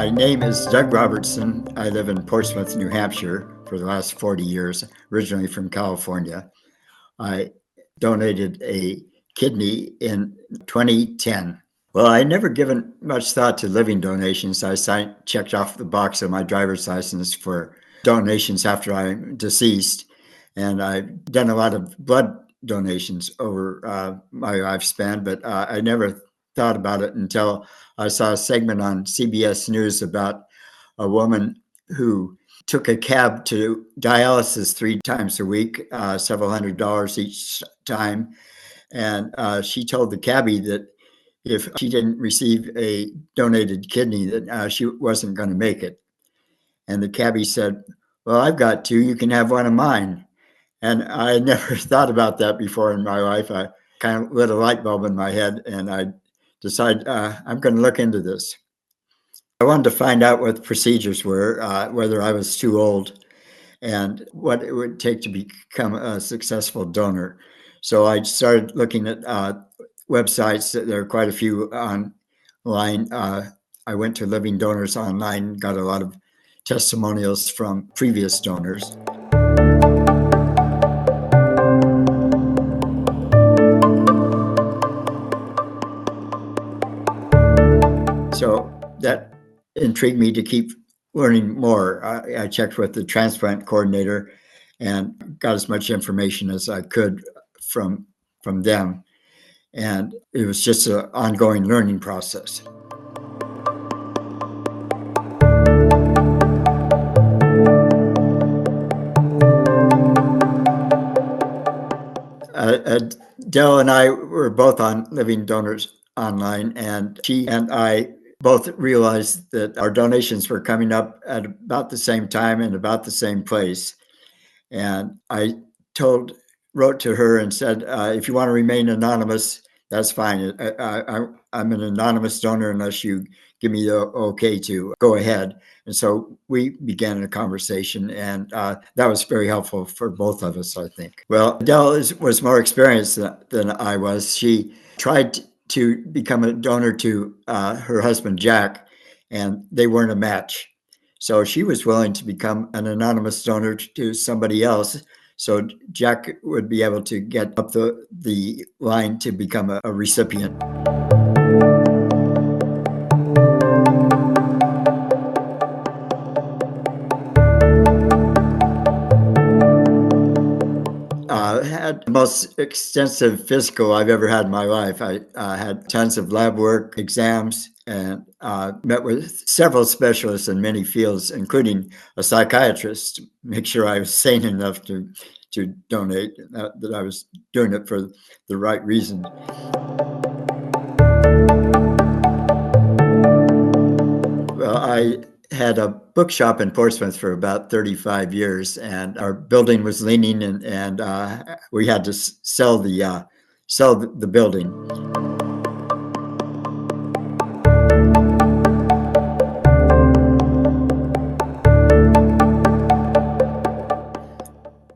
My name is Doug Robertson. I live in Portsmouth, New Hampshire for the last 40 years, originally from California. I donated a kidney in 2010. Well, I never given much thought to living donations. I checked off the box of my driver's license for donations after I'm deceased, and I've done a lot of blood donations over my lifespan, but I never thought about it until I saw a segment on CBS News about a woman who took a cab to dialysis 3 times a week, several $100s each time. And she told the cabbie that if she didn't receive a donated kidney, that she wasn't going to make it. And the cabbie said, "Well, I've got two. You can have one of mine." And I never thought about that before in my life. I kind of lit a light bulb in my head, and I decided I'm going to look into this. I wanted to find out what the procedures were, whether I was too old, and what it would take to become a successful donor. So I started looking at websites. There are quite a few online. I went to Living Donors Online, got a lot of testimonials from previous donors. So that intrigued me to keep learning more. I checked with the transplant coordinator and got as much information as I could from them. And it was just an ongoing learning process. Adele and I were both on Living Donors Online, and she and I both realized that our donations were coming up at about the same time and about the same place. And I wrote to her and said, if you want to remain anonymous, that's fine. I'm an anonymous donor unless you give me the okay to go ahead. And so we began a conversation, and that was very helpful for both of us, I think. Well, Adele was more experienced than I was. She tried to become a donor to her husband, Jack, and they weren't a match. So she was willing to become an anonymous donor to somebody else, so Jack would be able to get up the line to become a recipient. I had the most extensive physical I've ever had in my life. I had tons of lab work, exams, and met with several specialists in many fields, including a psychiatrist, to make sure I was sane enough to donate, that I was doing it for the right reason. Well, I had a bookshop in Portsmouth for about 35 years, and our building was leaning, and we had to sell the building.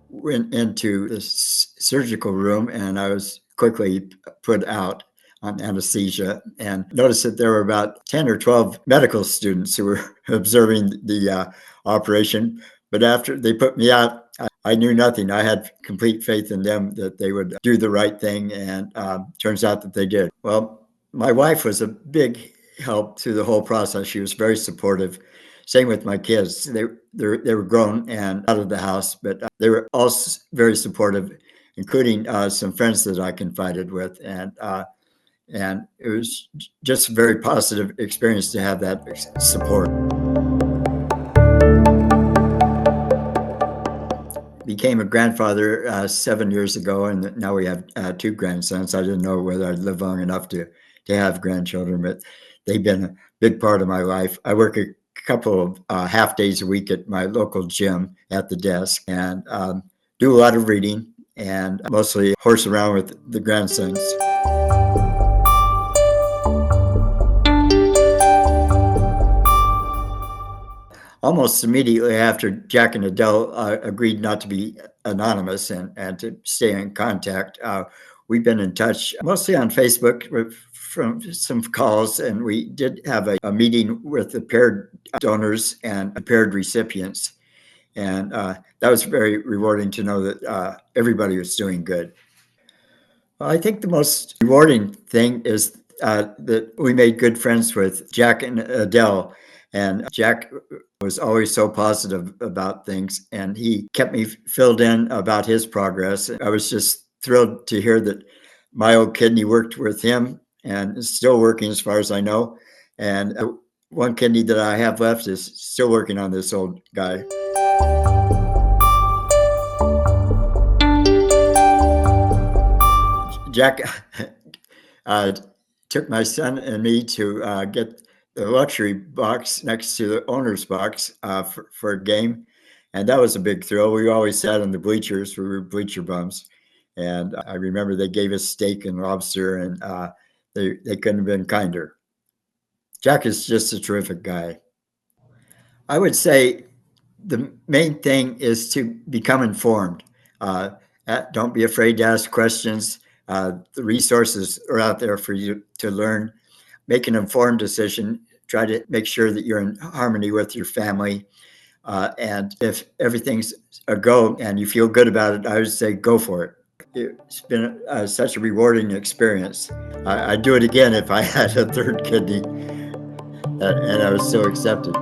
Went into the surgical room, and I was quickly put out on anesthesia, and noticed that there were about 10 or 12 medical students who were observing the operation. But after they put me out, I knew nothing. I had complete faith in them that they would do the right thing, and turns out that they did. Well, my wife was a big help through the whole process. She was very supportive. Same with my kids. They were grown and out of the house, but they were all very supportive, including some friends that I confided with, and it was just a very positive experience to have that support. Became a grandfather 7 years ago, and now we have 2 grandsons. I didn't know whether I'd live long enough to have grandchildren, but they've been a big part of my life. I work a couple of half days a week at my local gym at the desk, and do a lot of reading, and mostly horse around with the grandsons. Almost immediately after Jack and Adele agreed not to be anonymous and to stay in contact, we've been in touch mostly on Facebook from some calls, and we did have a meeting with the paired donors and paired recipients. And that was very rewarding to know that everybody was doing good. Well, I think the most rewarding thing is that we made good friends with Jack and Adele. And Jack was always so positive about things, and he kept me filled in about his progress. I was just thrilled to hear that my old kidney worked with him and is still working as far as I know. And one kidney that I have left is still working on this old guy. Jack took my son and me to get the luxury box next to the owner's box for a game. And that was a big thrill. We always sat on the bleachers. We were bleacher bums. And I remember they gave us steak and lobster, and they couldn't have been kinder. Jack is just a terrific guy. I would say the main thing is to become informed. Uh, don't be afraid to ask questions. The resources are out there for you to learn. Make an informed decision. Try to make sure that you're in harmony with your family. And if everything's a go and you feel good about it, I would say go for it. It's been such a rewarding experience. I'd do it again if I had a third kidney, and I was so accepted.